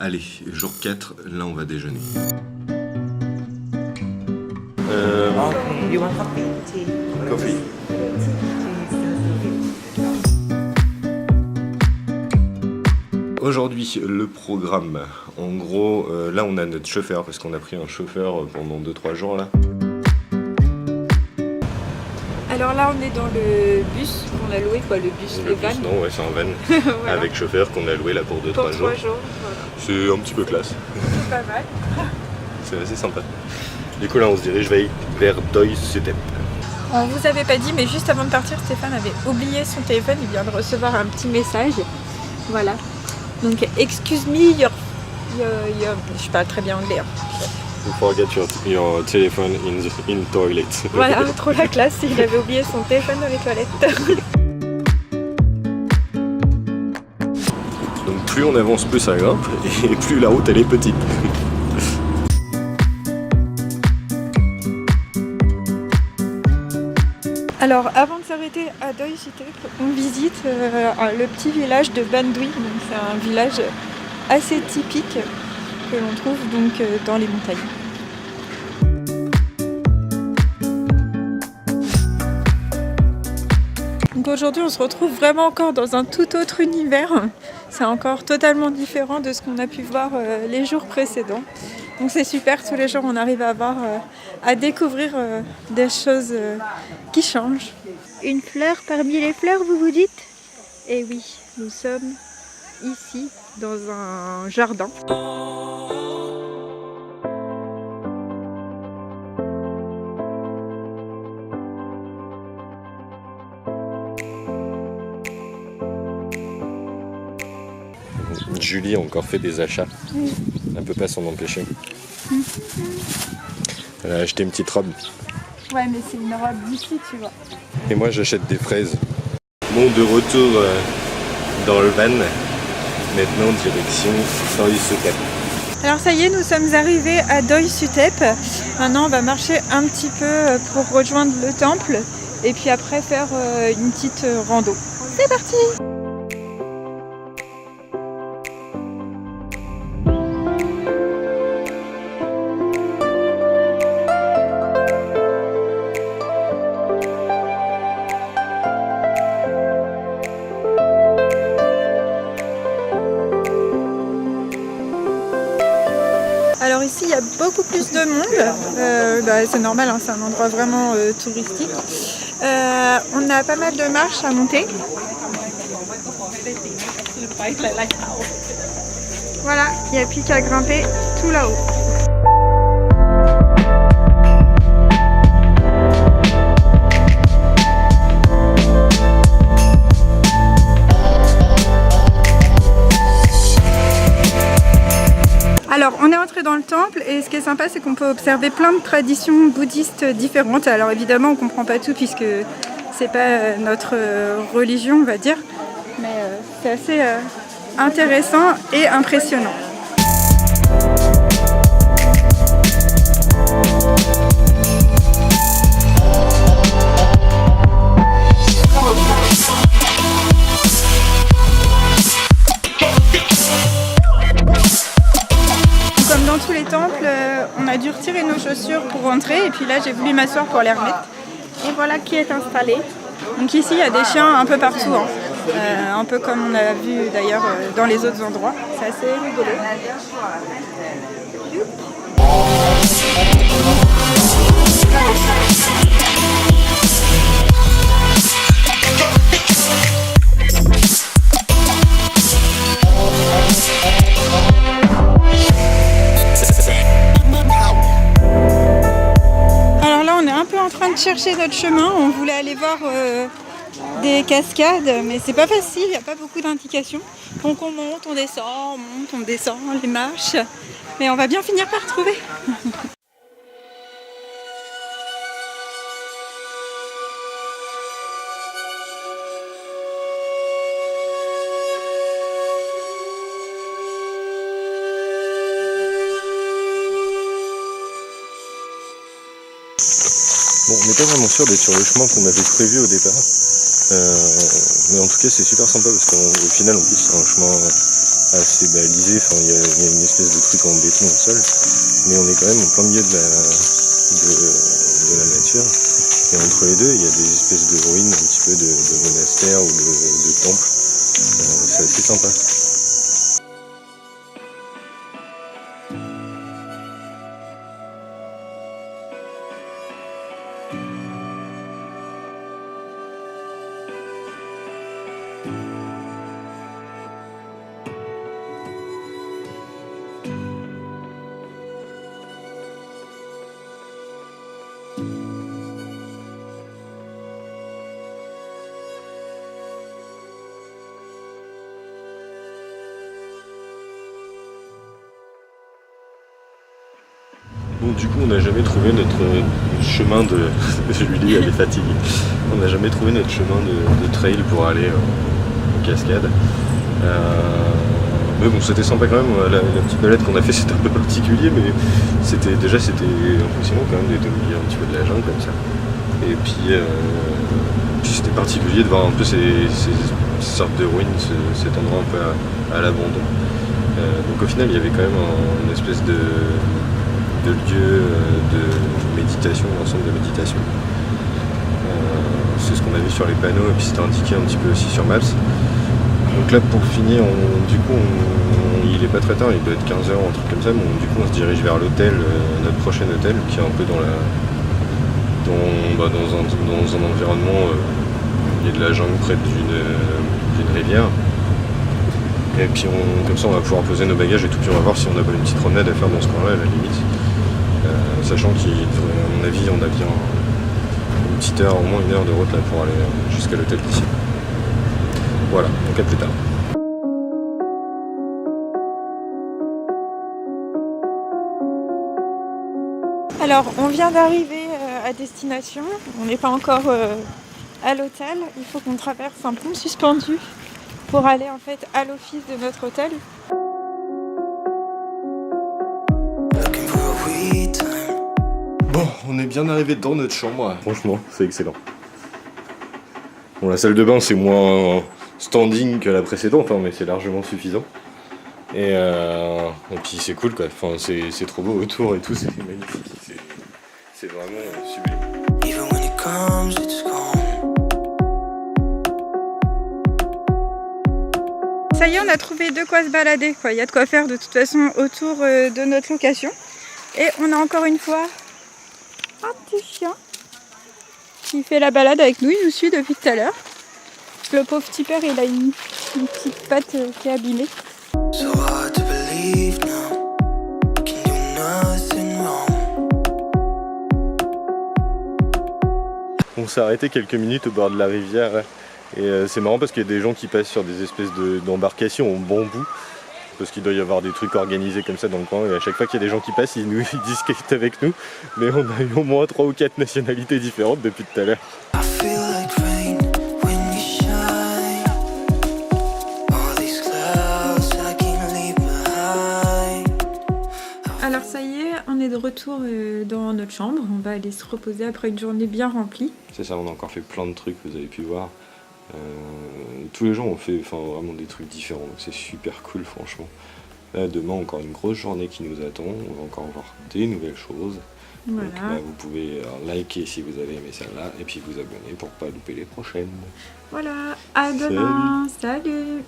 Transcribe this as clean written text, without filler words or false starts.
Allez, jour 4, là on va déjeuner. Okay. You want coffee? Tea? Coffee. Aujourd'hui, le programme. En gros, là on a notre chauffeur, parce qu'on a pris un chauffeur pendant 2-3 jours là. Alors là, on est dans le bus qu'on a loué, quoi, le bus, Le le bus, van. non, ouais, c'est un van Voilà. avec chauffeur qu'on a loué là pour 2-3 Pour jours. 3 jours, voilà. C'est un petit peu classe, C'est pas mal. c'est assez sympa. Du coup là on se dirige vers Doi Suthep. On vous avait pas dit, mais juste avant de partir, Stéphane avait oublié son téléphone. Il vient de recevoir un petit message. Voilà. Donc, excuse me, je parle très bien anglais. Hein. You forget your telephone in toilet. Voilà, trop la classe. Il avait oublié son téléphone dans les toilettes. Donc plus on avance, plus ça grimpe, et plus la route elle est petite. Alors, avant de s'arrêter à Doi Suthep, on visite le petit village de Bandui. Donc, c'est un village assez typique que l'on trouve donc dans les montagnes. Donc aujourd'hui, on se retrouve vraiment encore dans un tout autre univers. C'est encore totalement différent de ce qu'on a pu voir les jours précédents. Donc c'est super, tous les jours on arrive à découvrir des choses qui changent. Une fleur parmi les fleurs, vous vous dites? Eh oui, nous sommes ici dans un jardin. Julie a encore fait des achats. Elle peut pas s'en empêcher. Elle a acheté une petite robe. Ouais, mais c'est une robe d'ici, tu vois. Et moi j'achète des fraises. Bon, de retour dans le van. Maintenant direction Doi Suthep. Alors ça y est, nous sommes arrivés à Doi Suthep. Maintenant on va marcher un petit peu pour rejoindre le temple. Et puis après faire une petite rando. C'est parti! Alors ici il y a beaucoup plus de monde, c'est normal, hein, c'est un endroit vraiment touristique. On a pas mal de marches à monter. Voilà, il n'y a plus qu'à grimper tout là-haut. Alors, on est entré dans le temple et ce qui est sympa, c'est qu'on peut observer plein de traditions bouddhistes différentes. Alors évidemment, on comprend pas tout puisque c'est pas notre religion, on va dire, mais c'est assez intéressant et impressionnant. Comme dans tous les temples, on a dû retirer nos chaussures pour rentrer et puis là j'ai voulu m'asseoir pour les remettre. Et voilà qui est installé. Donc ici il y a des chiens un peu partout, hein. Un peu comme on a vu d'ailleurs dans les autres endroits. C'est assez rigolo. Alors là on est un peu en train de chercher notre chemin. On voulait aller voir des cascades, mais c'est pas facile, il n'y a pas beaucoup d'indications. Donc on monte, on descend les marches, mais on va bien finir par trouver. Bon, on n'est pas vraiment sûr d'être sur le chemin qu'on avait prévu au départ. Mais en tout cas, c'est super sympa parce qu'au final, en plus, c'est un chemin assez balisé, enfin il y a une espèce de truc en béton au sol, mais on est quand même en plein milieu de la nature. Et entre les deux, il y a des espèces de ruines, un petit peu de monastères ou de temples. C'est assez sympa. Bon, du coup, on n'a jamais trouvé notre chemin de... Julie, elle est fatiguée. On n'a jamais trouvé notre chemin de trail pour aller en cascade. Mais bon, c'était sympa quand même. La petite balade qu'on a fait, c'était un peu particulier, mais c'était impressionnant quand même d'être au milieu un petit peu de la jungle comme ça. Et puis c'était particulier de voir un peu ces sortes de ruines, cet endroit un peu à l'abandon. Donc au final, il y avait quand même une espèce de lieu de méditation, d'ensemble de méditation. C'est ce qu'on a vu sur les panneaux et puis c'était indiqué un petit peu aussi sur Maps. Donc là pour finir, il est pas très tard, il doit être 15h ou un truc comme ça, mais du coup on se dirige vers l'hôtel, notre prochain hôtel qui est un peu dans un environnement où il y a de la jungle près d'une rivière. Et puis comme ça on va pouvoir poser nos bagages et tout, puis on va voir si on n'a pas une petite promenade à faire dans ce coin-là à la limite. Sachant qu'il devrait, à mon avis, on a bien une petite heure, au moins une heure de route là pour aller jusqu'à l'hôtel d'ici. Voilà, donc à plus tard. Alors, on vient d'arriver à destination. On n'est pas encore à l'hôtel. Il faut qu'on traverse un pont suspendu pour aller en fait à l'office de notre hôtel. Bon, on est bien arrivé dans notre chambre. Franchement, c'est excellent. Bon, la salle de bain, c'est moins standing que la précédente, hein, mais c'est largement suffisant. Et puis c'est cool, quoi. Enfin, c'est trop beau autour et tout, c'est magnifique. C'est vraiment sublime. Ça y est, on a trouvé de quoi se balader, quoi. Il y a de quoi faire de toute façon autour de notre location. Et on a encore une fois un petit chien qui fait la balade avec nous, il nous suit depuis tout à l'heure. Le pauvre petit père, il a une petite patte qui est abîmée. On s'est arrêté quelques minutes au bord de la rivière et c'est marrant parce qu'il y a des gens qui passent sur des espèces d'embarcations en bambou. Parce qu'il doit y avoir des trucs organisés comme ça dans le coin et à chaque fois qu'il y a des gens qui passent, ils discutent avec nous. Mais on a eu au moins 3 ou 4 nationalités différentes depuis tout à l'heure. Alors ça y est, on est de retour dans notre chambre. On va aller se reposer après une journée bien remplie. C'est ça, on a encore fait plein de trucs, vous avez pu voir. Tous les gens ont fait vraiment des trucs différents, donc c'est super cool franchement. Là, demain encore une grosse journée qui nous attend, on va encore voir des nouvelles choses. Voilà. Donc là vous pouvez liker si vous avez aimé celle-là et puis vous abonner pour pas louper les prochaines. Voilà, à demain, salut.